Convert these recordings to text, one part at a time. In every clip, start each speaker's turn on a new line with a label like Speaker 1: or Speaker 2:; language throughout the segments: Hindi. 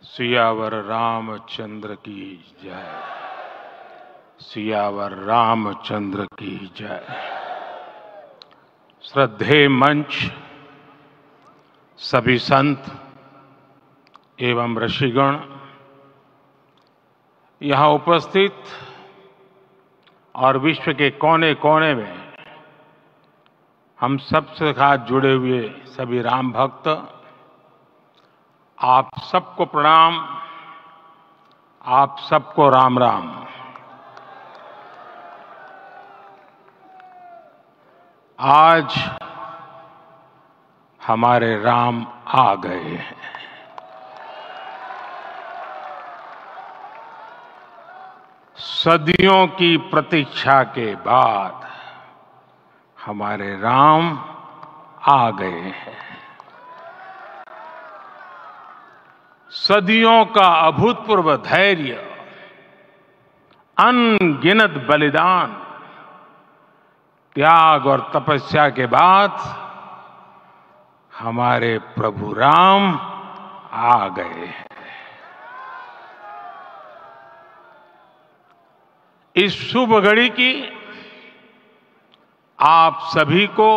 Speaker 1: सियावर रामचंद्र की जय। सियावर रामचंद्र की जय। श्रद्धेय मंच, सभी संत एवं ऋषिगण, यहाँ उपस्थित और विश्व के कोने कोने में हम सबसे साथ जुड़े हुए सभी राम भक्त, आप सबको प्रणाम, आप सबको राम राम। आज हमारे राम आ गए हैं। सदियों की प्रतीक्षा के बाद हमारे राम आ गए हैं। सदियों का अभूतपूर्व धैर्य, अनगिनत बलिदान, त्याग और तपस्या के बाद हमारे प्रभु राम आ गए हैं। इस शुभ घड़ी की आप सभी को,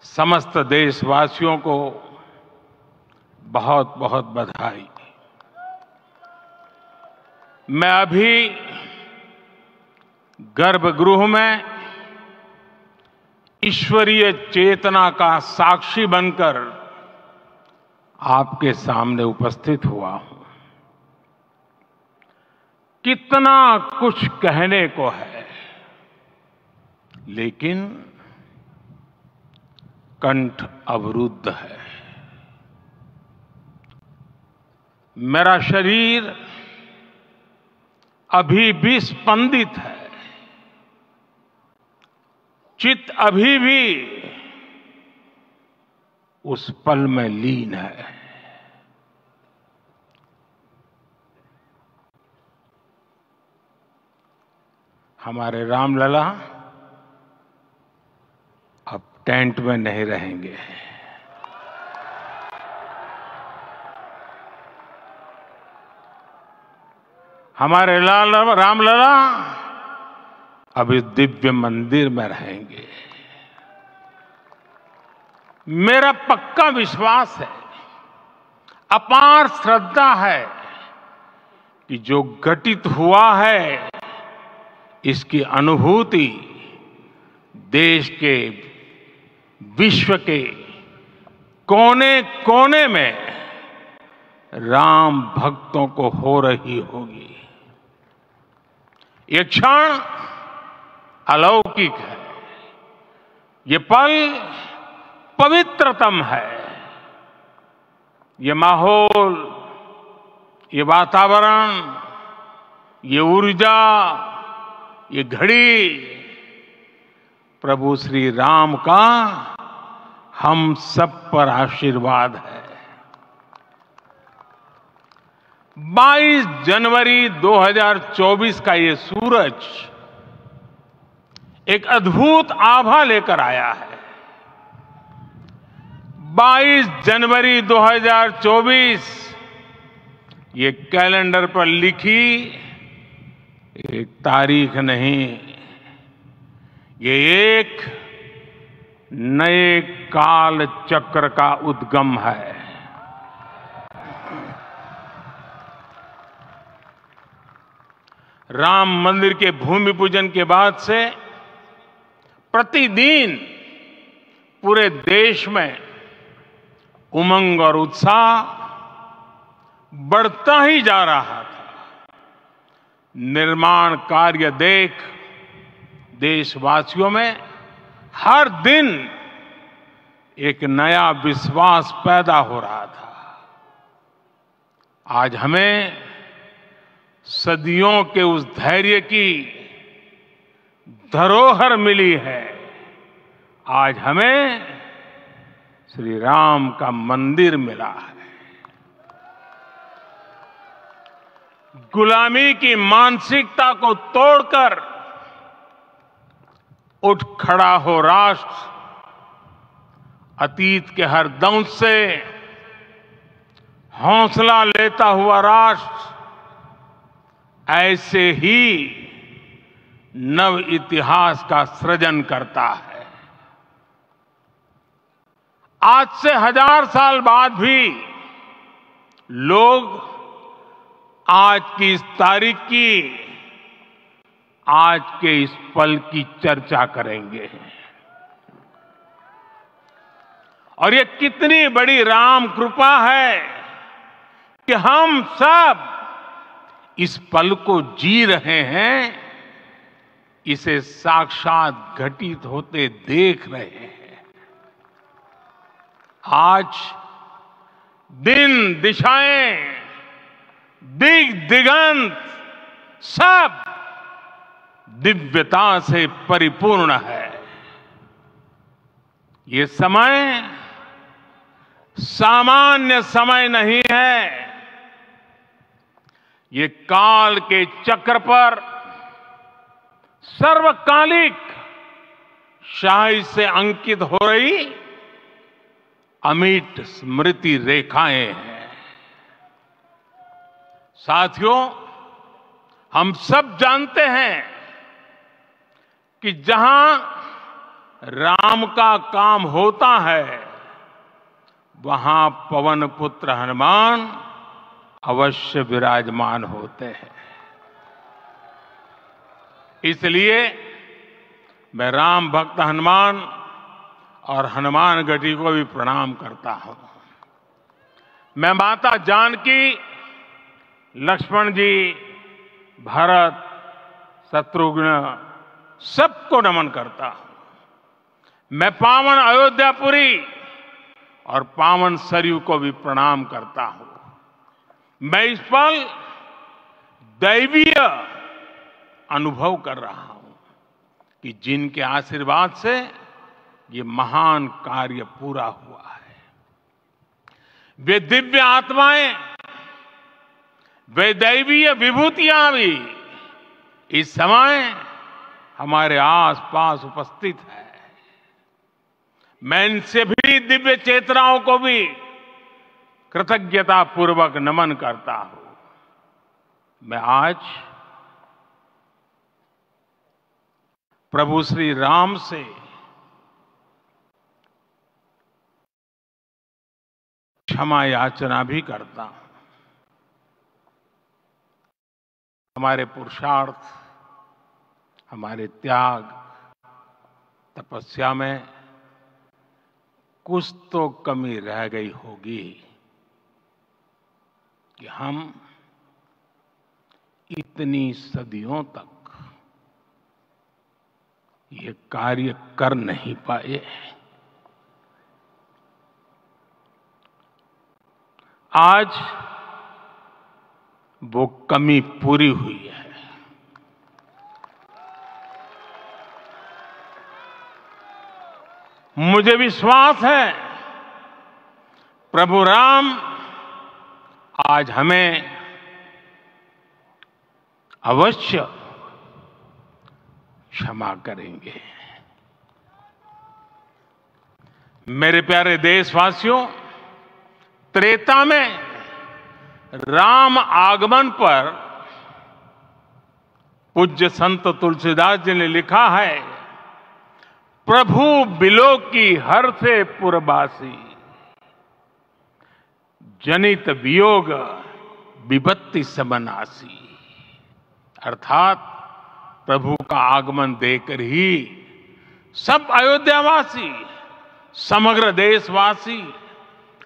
Speaker 1: समस्त देशवासियों को बहुत बहुत बधाई। मैं अभी गर्भगृह में ईश्वरीय चेतना का साक्षी बनकर आपके सामने उपस्थित हुआ हूं। कितना कुछ कहने को है, लेकिन कंठ अवरुद्ध है। मेरा शरीर अभी भी स्पंदित है, चित्त अभी भी उस पल में लीन है। हमारे रामलला अब टेंट में नहीं रहेंगे। हमारे रामलला अब इस दिव्य मंदिर में रहेंगे। मेरा पक्का विश्वास है, अपार श्रद्धा है कि जो घटित हुआ है, इसकी अनुभूति देश के, विश्व के कोने कोने में राम भक्तों को हो रही होगी। ये क्षण अलौकिक है, ये पल पवित्रतम है। ये माहौल, ये वातावरण, ये ऊर्जा, ये घड़ी प्रभु श्री राम का हम सब पर आशीर्वाद है। 22 जनवरी 2024 का ये सूरज एक अद्भुत आभा लेकर आया है। 22 जनवरी 2024 ये कैलेंडर पर लिखी एक तारीख नहीं, ये एक नए काल चक्र का उद्गम है। राम मंदिर के भूमि पूजन के बाद से प्रतिदिन पूरे देश में उमंग और उत्साह बढ़ता ही जा रहा था। निर्माण कार्य देख देशवासियों में हर दिन एक नया विश्वास पैदा हो रहा था। आज हमें सदियों के उस धैर्य की धरोहर मिली है। आज हमें श्री राम का मंदिर मिला है। गुलामी की मानसिकता को तोड़कर उठ खड़ा हो राष्ट्र। अतीत के हर दंश से हौसला लेता हुआ राष्ट्र ऐसे ही नव इतिहास का सृजन करता है। आज से 1000 साल बाद भी लोग आज की इस तारीख की, आज के इस पल की चर्चा करेंगे। और ये कितनी बड़ी राम कृपा है कि हम सब इस पल को जी रहे हैं, इसे साक्षात घटित होते देख रहे हैं। आज दिन दिशाएं, दिग दिगंत सब दिव्यता से परिपूर्ण है। ये समय सामान्य समय नहीं है। ये काल के चक्र पर सर्वकालिक शाही से अंकित हो रही अमिट स्मृति रेखाएं हैं। साथियों, हम सब जानते हैं कि जहां राम का काम होता है, वहां पवन पुत्र हनुमान अवश्य विराजमान होते हैं। इसलिए मैं राम भक्त हनुमान और हनुमान गढ़ी को भी प्रणाम करता हूं। मैं माता जानकी, लक्ष्मण जी, भरत, शत्रुघ्न सबको नमन करता हूं। मैं पावन अयोध्यापुरी और पावन सरयू को भी प्रणाम करता हूं। मैं इस पल दैवीय अनुभव कर रहा हूं कि जिनके आशीर्वाद से ये महान कार्य पूरा हुआ है। वे दिव्य आत्माएं, वे दैवीय विभूतियां भी इस समय हमारे आसपास उपस्थित है। मैं इनसे भी दिव्य चेतनाओं को भी कृतज्ञता पूर्वक नमन करता हूं। मैं आज प्रभु श्री राम से क्षमा याचना भी करता हूं। हमारे पुरुषार्थ, हमारे त्याग, तपस्या में कुछ तो कमी रह गई होगी कि हम इतनी सदियों तक ये कार्य कर नहीं पाए। आज वो कमी पूरी हुई है। मुझे विश्वास है प्रभु राम आज हमें अवश्य क्षमा करेंगे। मेरे प्यारे देशवासियों, त्रेता में राम आगमन पर पूज्य संत तुलसीदास जी ने लिखा है, प्रभु बिलोकी हर से पुरबासी, जनित वियोग विपत्ति समनासी। अर्थात प्रभु का आगमन देकर ही सब अयोध्यावासी, समग्र देशवासी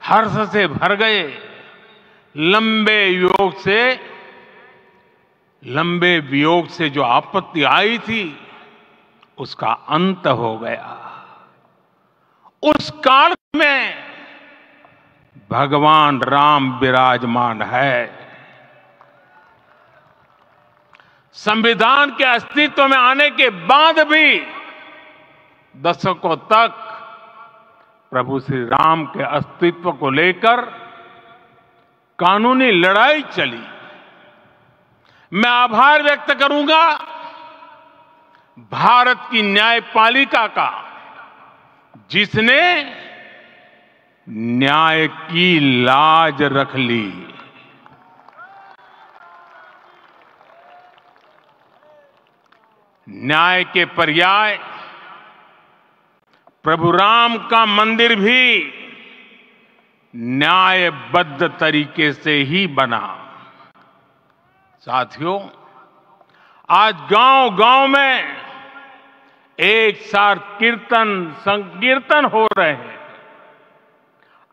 Speaker 1: हर्ष से भर गए। लंबे वियोग से जो आपत्ति आई थी, उसका अंत हो गया। उस काल में भगवान राम विराजमान है। संविधान के अस्तित्व में आने के बाद भी दशकों तक प्रभु श्री राम के अस्तित्व को लेकर कानूनी लड़ाई चली। मैं आभार व्यक्त करूंगा भारत की न्यायपालिका का, जिसने न्याय की लाज रख ली। न्याय के पर्याय प्रभु राम का मंदिर भी न्यायबद्ध तरीके से ही बना। साथियों, आज गांव-गांव में एक साथ कीर्तन संकीर्तन हो रहे हैं।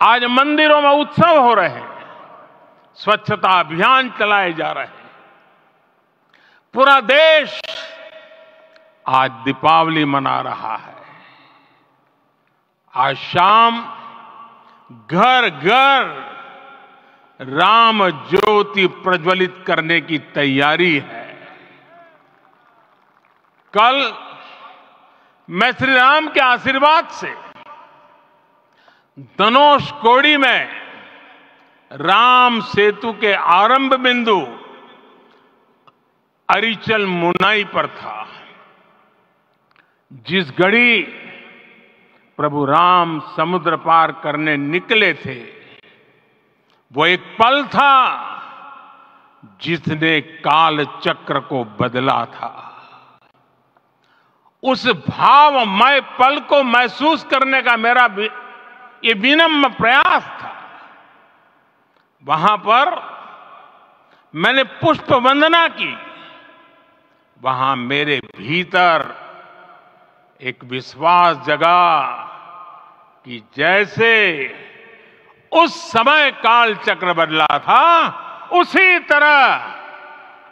Speaker 1: आज मंदिरों में उत्सव हो रहे हैं, स्वच्छता अभियान चलाए जा रहे हैं। पूरा देश आज दीपावली मना रहा है। आज शाम घर घर राम ज्योति प्रज्वलित करने की तैयारी है। कल मैं श्री राम के आशीर्वाद से धनुषकोडी में राम सेतु के आरंभ बिंदु अरिचल मुनाई पर था। जिस घड़ी प्रभु राम समुद्र पार करने निकले थे, वो एक पल था जिसने काल चक्र को बदला था। उस भावमय पल को महसूस करने का मेरा ये विनम्र प्रयास था। वहां पर मैंने पुष्प वंदना की। वहां मेरे भीतर एक विश्वास जगा कि जैसे उस समय काल चक्र बदला था, उसी तरह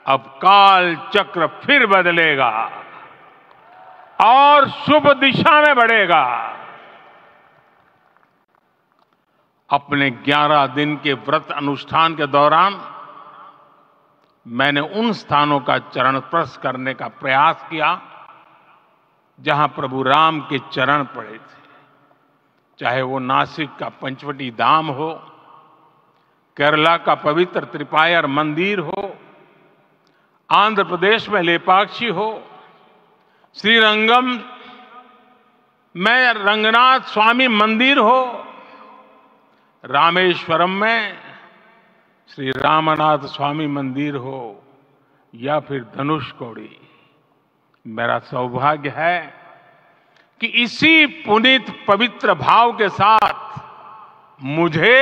Speaker 1: अब काल चक्र फिर बदलेगा और शुभ दिशा में बढ़ेगा। अपने 11 दिन के व्रत अनुष्ठान के दौरान मैंने उन स्थानों का चरण स्पर्श करने का प्रयास किया जहां प्रभु राम के चरण पड़े थे। चाहे वो नासिक का पंचवटी धाम हो, केरला का पवित्र त्रिपायर मंदिर हो, आंध्र प्रदेश में लेपाक्षी हो, श्रीरंगम में रंगनाथ स्वामी मंदिर हो, रामेश्वरम में श्री रामनाथ स्वामी मंदिर हो, या फिर धनुषकोडी। मेरा सौभाग्य है कि इसी पुनीत पवित्र भाव के साथ मुझे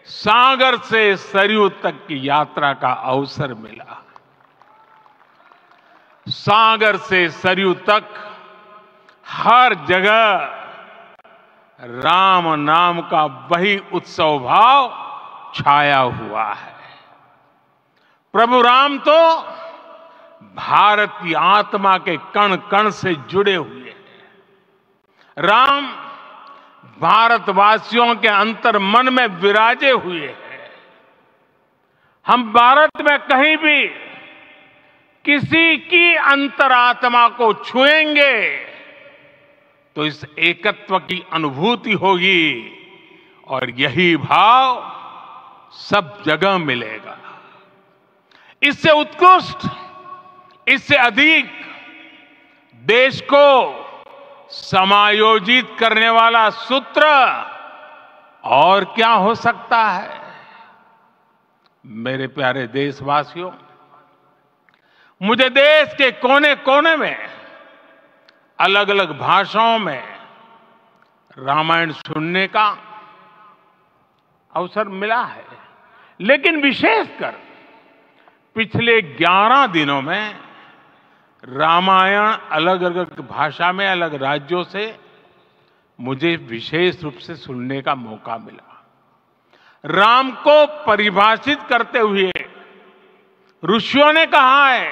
Speaker 1: सागर से सरयू तक की यात्रा का अवसर मिला। सागर से सरयू तक हर जगह राम नाम का वही उत्सव भाव छाया हुआ है। प्रभु राम तो भारत की आत्मा के कण कण से जुड़े हुए हैं। राम भारतवासियों के अंतर मन में विराजे हुए हैं। हम भारत में कहीं भी किसी की अंतरात्मा को छुएंगे तो इस एकत्व की अनुभूति होगी और यही भाव सब जगह मिलेगा। इससे उत्कृष्ट, इससे अधिक देश को समायोजित करने वाला सूत्र और क्या हो सकता है। मेरे प्यारे देशवासियों, मुझे देश के कोने कोने में अलग अलग भाषाओं में रामायण सुनने का अवसर मिला है, लेकिन विशेषकर पिछले 11 दिनों में रामायण अलग अलग भाषा में अलग राज्यों से मुझे विशेष रूप से सुनने का मौका मिला। राम को परिभाषित करते हुए ऋषियों ने कहा है,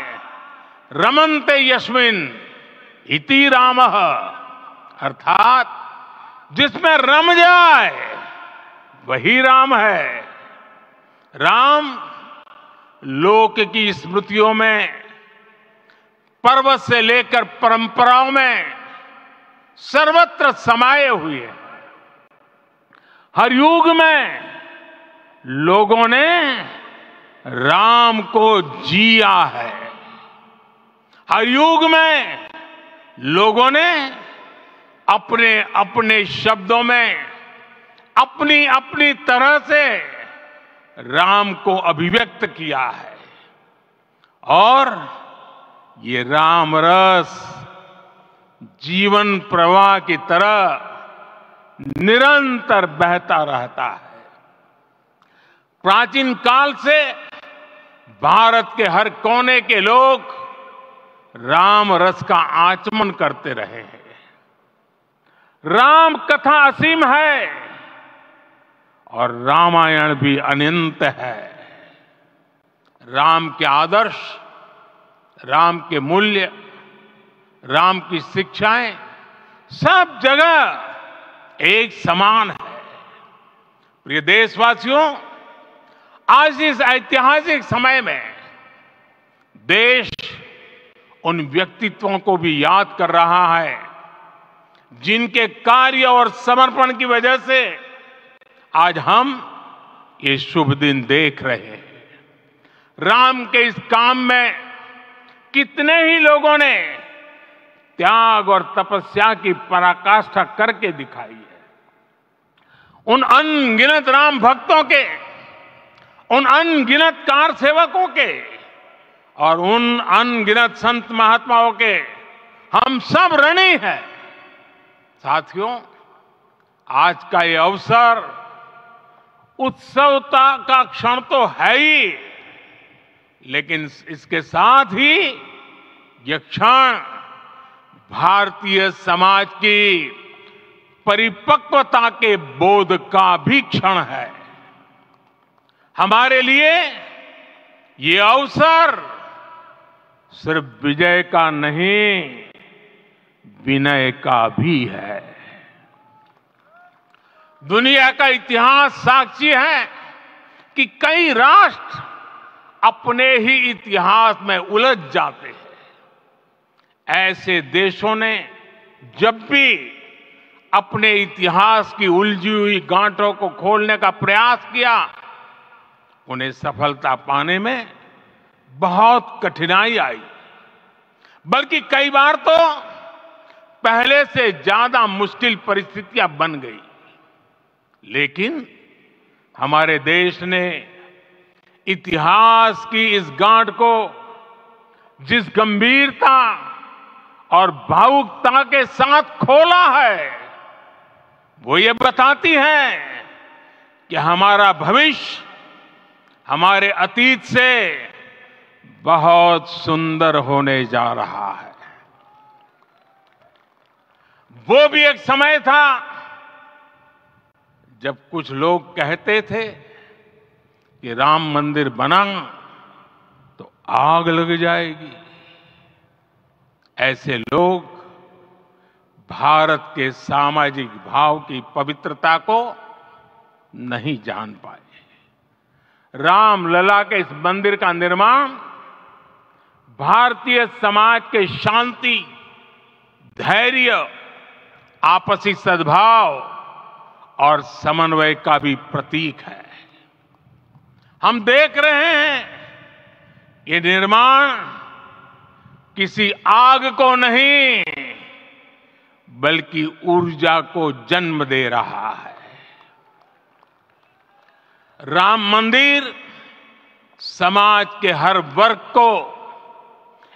Speaker 1: रमन्ते यस्मिन् इति रामः, अर्थात जिसमें रम जाए वही राम है। राम लोक की स्मृतियों में, पर्वत से लेकर परंपराओं में सर्वत्र समाये हुए हैं। हर युग में लोगों ने राम को जिया है। हर युग में लोगों ने अपने अपने शब्दों में अपनी अपनी तरह से राम को अभिव्यक्त किया है और ये राम रस जीवन प्रवाह की तरह निरंतर बहता रहता है। प्राचीन काल से भारत के हर कोने के लोग राम रस का आचमन करते रहे हैं। राम कथा असीम है और रामायण भी अनंत है। राम के आदर्श, राम के मूल्य, राम की शिक्षाएं सब जगह एक समान है। प्रिय देशवासियों, आज इस ऐतिहासिक समय में देश उन व्यक्तित्वों को भी याद कर रहा है जिनके कार्य और समर्पण की वजह से आज हम ये शुभ दिन देख रहे हैं। राम के इस काम में कितने ही लोगों ने त्याग और तपस्या की पराकाष्ठा करके दिखाई है। उन अनगिनत राम भक्तों के, उन अनगिनत कार सेवकों के और उन अनगिनत संत महात्माओं के हम सब ऋणी हैं। साथियों, आज का ये अवसर उत्सवता का क्षण तो है ही, लेकिन इसके साथ ही यह क्षण भारतीय समाज की परिपक्वता के बोध का भी क्षण है। हमारे लिए ये अवसर सिर्फ विजय का नहीं, विनय का भी है। दुनिया का इतिहास साक्षी है कि कई राष्ट्र अपने ही इतिहास में उलझ जाते हैं। ऐसे देशों ने जब भी अपने इतिहास की उलझी हुई गांठों को खोलने का प्रयास किया, उन्हें सफलता पाने में बहुत कठिनाई आई, बल्कि कई बार तो पहले से ज्यादा मुश्किल परिस्थितियां बन गई। लेकिन हमारे देश ने इतिहास की इस गांठ को जिस गंभीरता और भावुकता के साथ खोला है, वो ये बताती है कि हमारा भविष्य हमारे अतीत से बहुत सुंदर होने जा रहा है। वो भी एक समय था जब कुछ लोग कहते थे कि राम मंदिर बना तो आग लग जाएगी। ऐसे लोग भारत के सामाजिक भाव की पवित्रता को नहीं जान पाए। रामलला के इस मंदिर का निर्माण भारतीय समाज के शांति, धैर्य, आपसी सद्भाव और समन्वय का भी प्रतीक है। हम देख रहे हैं ये निर्माण किसी आग को नहीं, बल्कि ऊर्जा को जन्म दे रहा है। राम मंदिर समाज के हर वर्ग को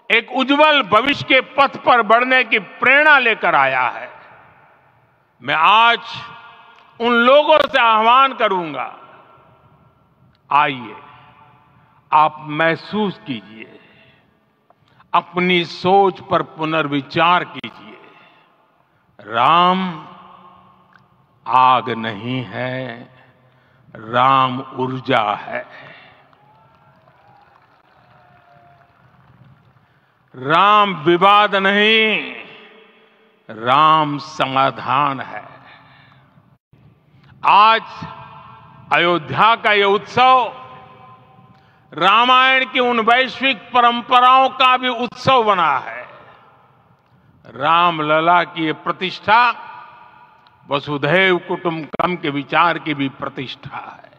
Speaker 1: एक उज्जवल भविष्य के पथ पर बढ़ने की प्रेरणा लेकर आया है। मैं आज उन लोगों से आह्वान करूंगा, आइए आप महसूस कीजिए, अपनी सोच पर पुनर्विचार कीजिए। राम आग नहीं है, राम ऊर्जा है। राम विवाद नहीं, राम समाधान है। आज अयोध्या का यह उत्सव रामायण की उन वैश्विक परंपराओं का भी उत्सव बना है। रामलला की ये प्रतिष्ठा वसुधैव कुटुंबकम के विचार की भी प्रतिष्ठा है।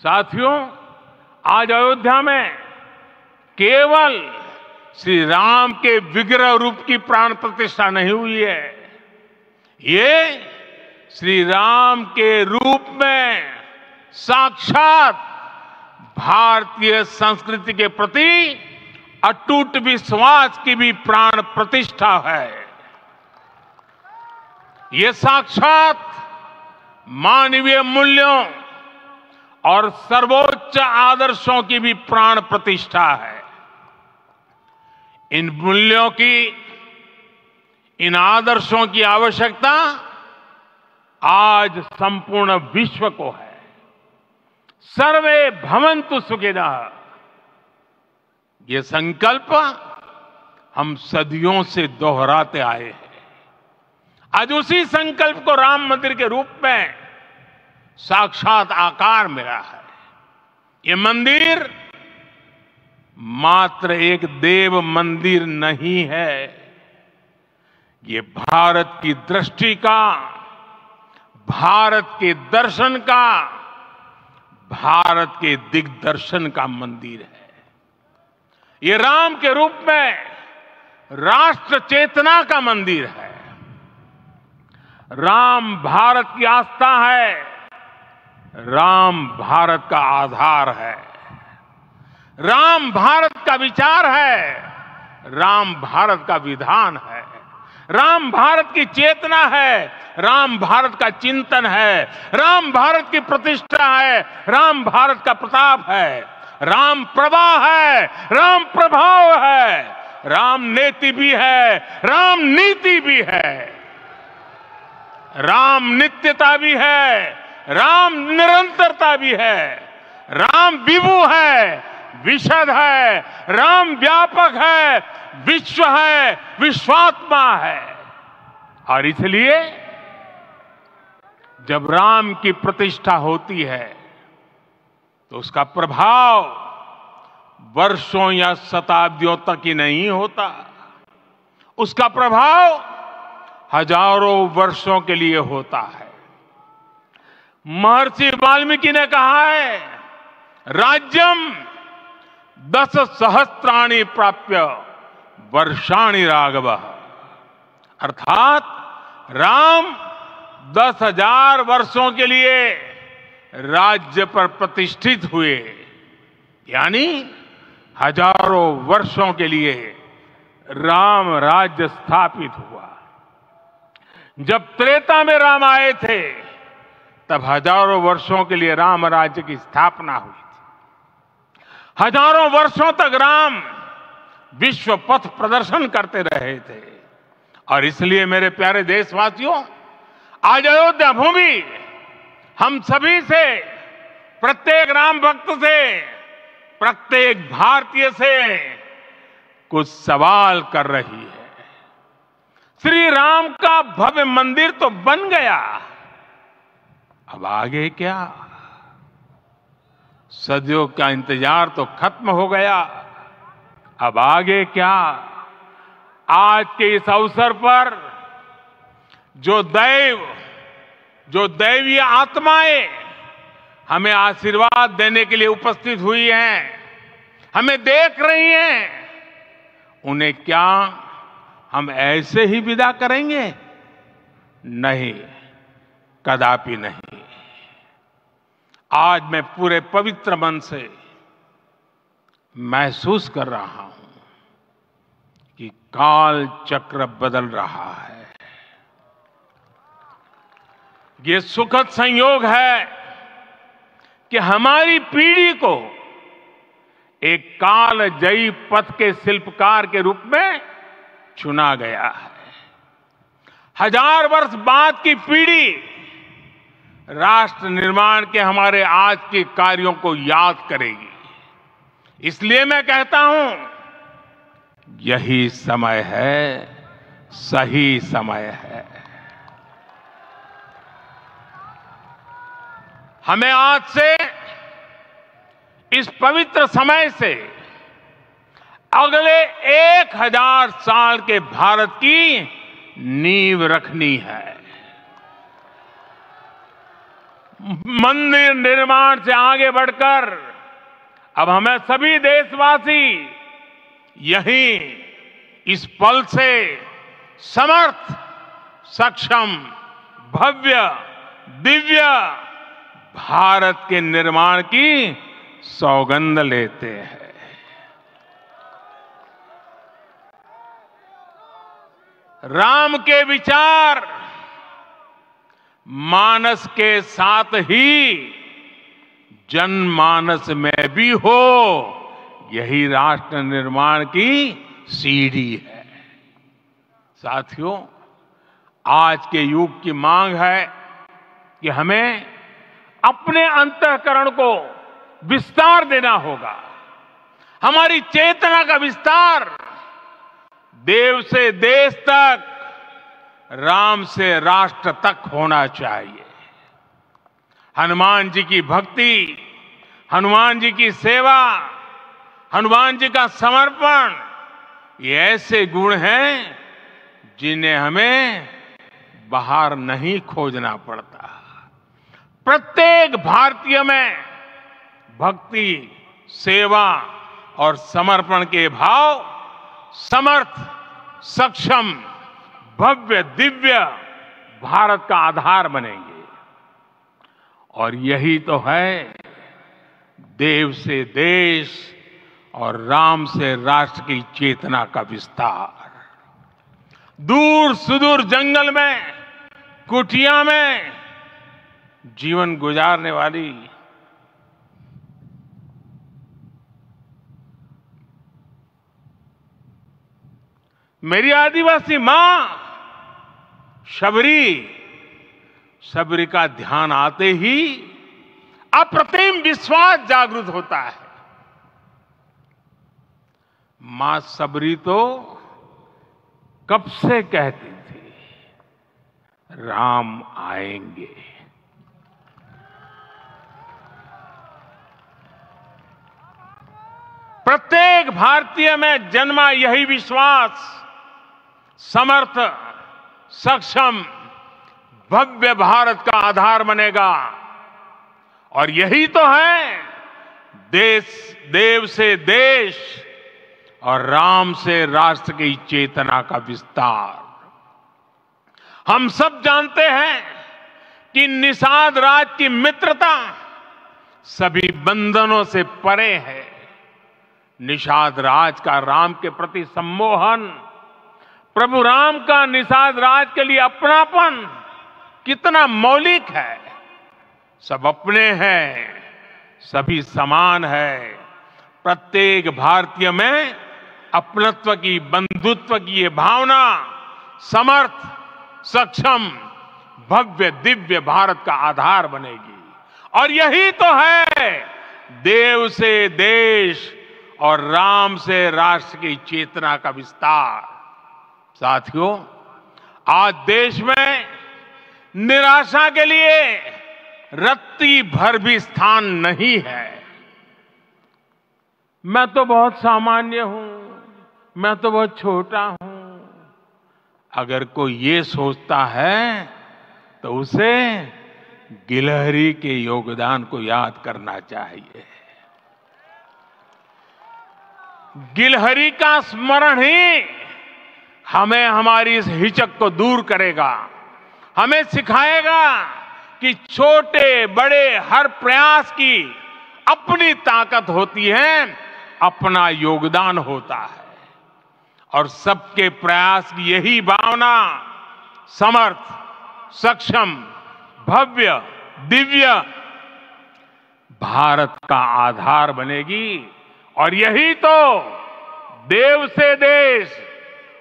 Speaker 1: साथियों, आज अयोध्या में केवल श्री राम के विग्रह रूप की प्राण प्रतिष्ठा नहीं हुई है, ये श्री राम के रूप में साक्षात भारतीय संस्कृति के प्रति अटूट विश्वास की भी प्राण प्रतिष्ठा है। ये साक्षात मानवीय मूल्यों और सर्वोच्च आदर्शों की भी प्राण प्रतिष्ठा है। इन मूल्यों की, इन आदर्शों की आवश्यकता आज संपूर्ण विश्व को है। सर्वे भवन्तु सुखिनः, ये संकल्प हम सदियों से दोहराते आए हैं। आज उसी संकल्प को राम मंदिर के रूप में साक्षात आकार मिला है। ये मंदिर मात्र एक देव मंदिर नहीं है, ये भारत की दृष्टि का, भारत के दर्शन का, भारत के दिग्दर्शन का मंदिर है। ये राम के रूप में राष्ट्र चेतना का मंदिर है। राम भारत की आस्था है, राम भारत का आधार है, राम भारत का विचार है, राम भारत का विधान है, राम भारत की चेतना है, राम भारत का चिंतन है, राम भारत की प्रतिष्ठा है, राम भारत का प्रताप है, राम प्रवाह है, राम प्रभाव है, राम नेति भी है, राम नीति भी है, राम नित्यता भी है, राम निरंतरता भी है, राम विभु है, विशद है, राम व्यापक है, विश्व है, विश्वात्मा है। और इसलिए जब राम की प्रतिष्ठा होती है तो उसका प्रभाव वर्षों या शताब्दियों तक ही नहीं होता, उसका प्रभाव हजारों वर्षों के लिए होता है। महर्षि वाल्मीकि ने कहा है, राज्यम 10 सहस्त्राणि प्राप्य वर्षाणि राघव, अर्थात राम 10,000 वर्षों के लिए राज्य पर प्रतिष्ठित हुए, यानी हजारों वर्षों के लिए राम राज्य स्थापित हुआ। जब त्रेता में राम आए थे तब हजारों वर्षों के लिए राम राज्य की स्थापना हुई थी। हजारों वर्षों तक राम विश्व पथ प्रदर्शन करते रहे थे। और इसलिए मेरे प्यारे देशवासियों, आज अयोध्या भूमि हम सभी से, प्रत्येक राम भक्त से, प्रत्येक भारतीय से कुछ सवाल कर रही है। श्री राम का भव्य मंदिर तो बन गया, अब आगे क्या? सदियों का इंतजार तो खत्म हो गया, अब आगे क्या? आज के इस अवसर पर जो दैवीय आत्माएं हमें आशीर्वाद देने के लिए उपस्थित हुई हैं, हमें देख रही हैं, उन्हें क्या हम ऐसे ही विदा करेंगे? नहीं, कदापि नहीं। आज मैं पूरे पवित्र मन से महसूस कर रहा हूं कि काल चक्र बदल रहा है। ये सुखद संयोग है कि हमारी पीढ़ी को एक कालजयी पथ के शिल्पकार के रूप में चुना गया है। 1000 वर्ष बाद की पीढ़ी राष्ट्र निर्माण के हमारे आज के कार्यों को याद करेगी। इसलिए मैं कहता हूं, यही समय है, सही समय है। हमें आज से, इस पवित्र समय से अगले 1000 साल के भारत की नींव रखनी है। मंदिर निर्माण से आगे बढ़कर अब हमें सभी देशवासी यहीं इस पल से समर्थ, सक्षम, भव्य दिव्य भारत के निर्माण की सौगंध लेते हैं। राम के विचार मानस के साथ ही जनमानस में भी हो, यही राष्ट्र निर्माण की सीढ़ी है। साथियों, आज के युग की मांग है कि हमें अपने अंतःकरण को विस्तार देना होगा। हमारी चेतना का विस्तार देव से देश तक, राम से राष्ट्र तक होना चाहिए। हनुमान जी की भक्ति, हनुमान जी की सेवा, हनुमान जी का समर्पण, ये ऐसे गुण हैं जिन्हें हमें बाहर नहीं खोजना पड़ता। प्रत्येक भारतीय में भक्ति, सेवा और समर्पण के भाव समर्थ, सक्षम, भव्य दिव्य भारत का आधार बनेंगे। और यही तो है देव से देश और राम से राष्ट्र की चेतना का विस्तार। दूर सुदूर जंगल में, कुटिया में जीवन गुजारने वाली मेरी आदिवासी मां शबरी का ध्यान आते ही अप्रतिम विश्वास जागृत होता है। मां शबरी तो कब से कहती थी, राम आएंगे। प्रत्येक भारतीय में जन्मा यही विश्वास समर्थ, सक्षम, भव्य भारत का आधार बनेगा। और यही तो है देव से देश और राम से राष्ट्र की चेतना का विस्तार। हम सब जानते हैं कि निषाद राज की मित्रता सभी बंधनों से परे है। निषाद राज का राम के प्रति सम्मोहन, प्रभु राम का निषाद राज के लिए अपनापन कितना मौलिक है। सब अपने हैं, सभी समान है। प्रत्येक भारतीय में अपनत्व की, बंधुत्व की ये भावना समर्थ, सक्षम, भव्य दिव्य भारत का आधार बनेगी। और यही तो है देव से देश और राम से राष्ट्र की चेतना का विस्तार। साथियों, आज देश में निराशा के लिए रत्ती भर भी स्थान नहीं है। मैं तो बहुत सामान्य हूं, मैं तो बहुत छोटा हूं, अगर कोई ये सोचता है तो उसे गिलहरी के योगदान को याद करना चाहिए। गिलहरी का स्मरण ही हमें हमारी इस हिचक को दूर करेगा, हमें सिखाएगा कि छोटे बड़े हर प्रयास की अपनी ताकत होती है, अपना योगदान होता है। और सबके प्रयास की यही भावना समर्थ, सक्षम, भव्य दिव्य भारत का आधार बनेगी। और यही तो देव से देश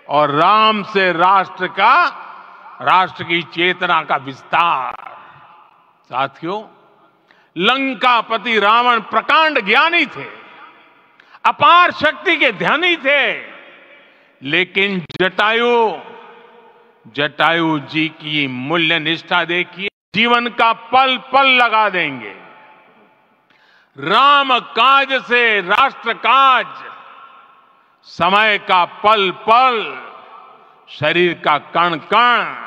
Speaker 1: और राम से राष्ट्र की चेतना का विस्तार। साथियों, लंकापति रावण प्रकांड ज्ञानी थे, अपार शक्ति के धनी थे, लेकिन जटायु जी की मूल्य निष्ठा देखिए, जीवन का पल पल लगा देंगे। राम काज से राष्ट्र काज, समय का पल पल, शरीर का कण कण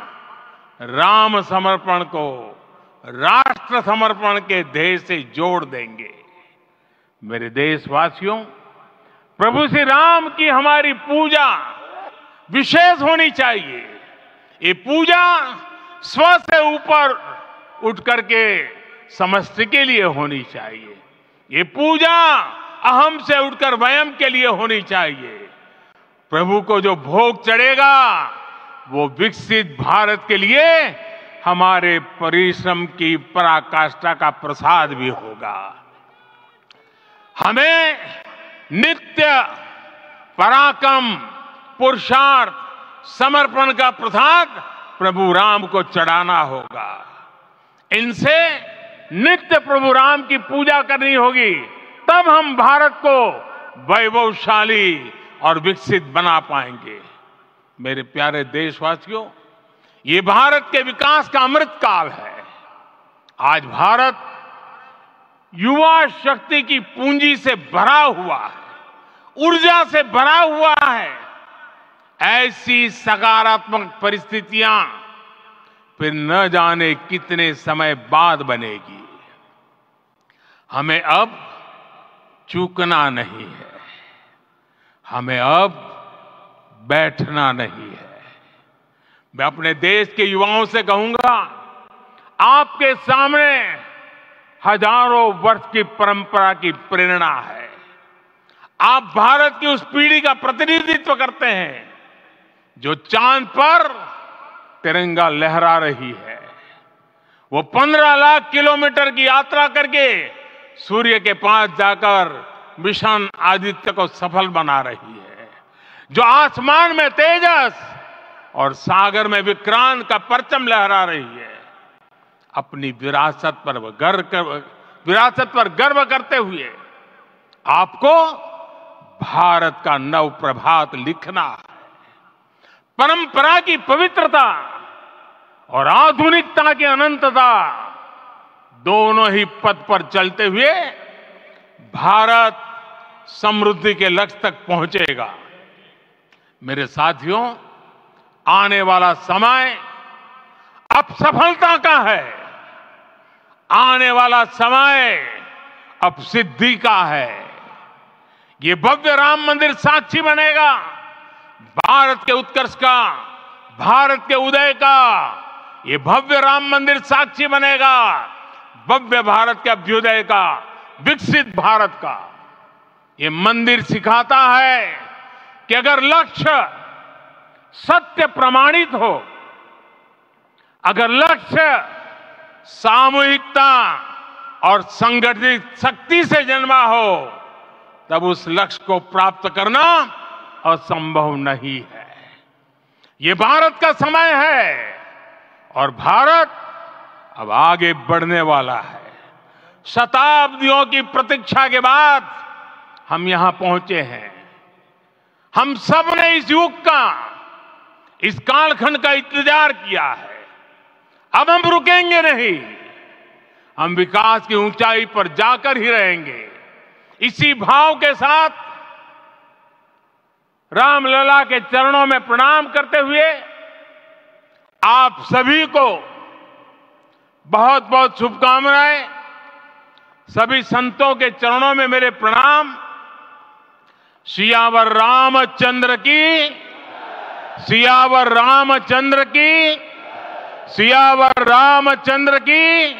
Speaker 1: राम समर्पण को राष्ट्र समर्पण के ध्येय से जोड़ देंगे। मेरे देशवासियों, प्रभु श्री राम की हमारी पूजा विशेष होनी चाहिए। ये पूजा स्व से ऊपर उठ करके समष्टि के लिए होनी चाहिए। ये पूजा अहम से उठकर वयम के लिए होनी चाहिए। प्रभु को जो भोग चढ़ेगा वो विकसित भारत के लिए हमारे परिश्रम की पराकाष्ठा का प्रसाद भी होगा। हमें नित्य पराक्रम, पुरुषार्थ, समर्पण का प्रसाद प्रभु राम को चढ़ाना होगा। इनसे नित्य प्रभु राम की पूजा करनी होगी, तब हम भारत को वैभवशाली और विकसित बना पाएंगे। मेरे प्यारे देशवासियों, ये भारत के विकास का अमृत काल है। आज भारत युवा शक्ति की पूंजी से भरा हुआ है, ऊर्जा से भरा हुआ है। ऐसी सकारात्मक परिस्थितियां फिर न जाने कितने समय बाद बनेगी। हमें अब चूकना नहीं है, हमें अब बैठना नहीं है। मैं अपने देश के युवाओं से कहूंगा, आपके सामने हजारों वर्ष की परंपरा की प्रेरणा है। आप भारत की उस पीढ़ी का प्रतिनिधित्व करते हैं जो चांद पर तिरंगा लहरा रही है। वो 15 लाख किलोमीटर की यात्रा करके सूर्य के पास जाकर मिशन आदित्य को सफल बना रही है। जो आसमान में तेजस और सागर में विक्रांत का परचम लहरा रही है। अपनी विरासत पर गर्व करते हुए आपको भारत का नव प्रभात लिखना है। परंपरा की पवित्रता और आधुनिकता की अनंतता दोनों ही पथ पर चलते हुए भारत समृद्धि के लक्ष्य तक पहुंचेगा। मेरे साथियों, आने वाला समय अब सफलता का है। आने वाला समय अब सिद्धि का है। ये भव्य राम मंदिर साक्षी बनेगा भारत के उत्कर्ष का, भारत के उदय का। ये भव्य राम मंदिर साक्षी बनेगा भव्य भारत के अभ्युदय का, विकसित भारत का। ये मंदिर सिखाता है कि अगर लक्ष्य सत्य प्रमाणित हो, अगर लक्ष्य सामूहिकता और संगठित शक्ति से जन्मा हो, तब उस लक्ष्य को प्राप्त करना असंभव नहीं है। ये भारत का समय है और भारत अब आगे बढ़ने वाला है। शताब्दियों की प्रतीक्षा के बाद हम यहां पहुंचे हैं। हम सब ने इस युग का, इस कालखंड का इंतजार किया है। अब हम रुकेंगे नहीं, हम विकास की ऊंचाई पर जाकर ही रहेंगे। इसी भाव के साथ रामलला के चरणों में प्रणाम करते हुए आप सभी को बहुत बहुत शुभकामनाएं। सभी संतों के चरणों में मेरे प्रणाम। सियावर रामचंद्र की, सियावर रामचंद्र की, सियावर रामचंद्र की।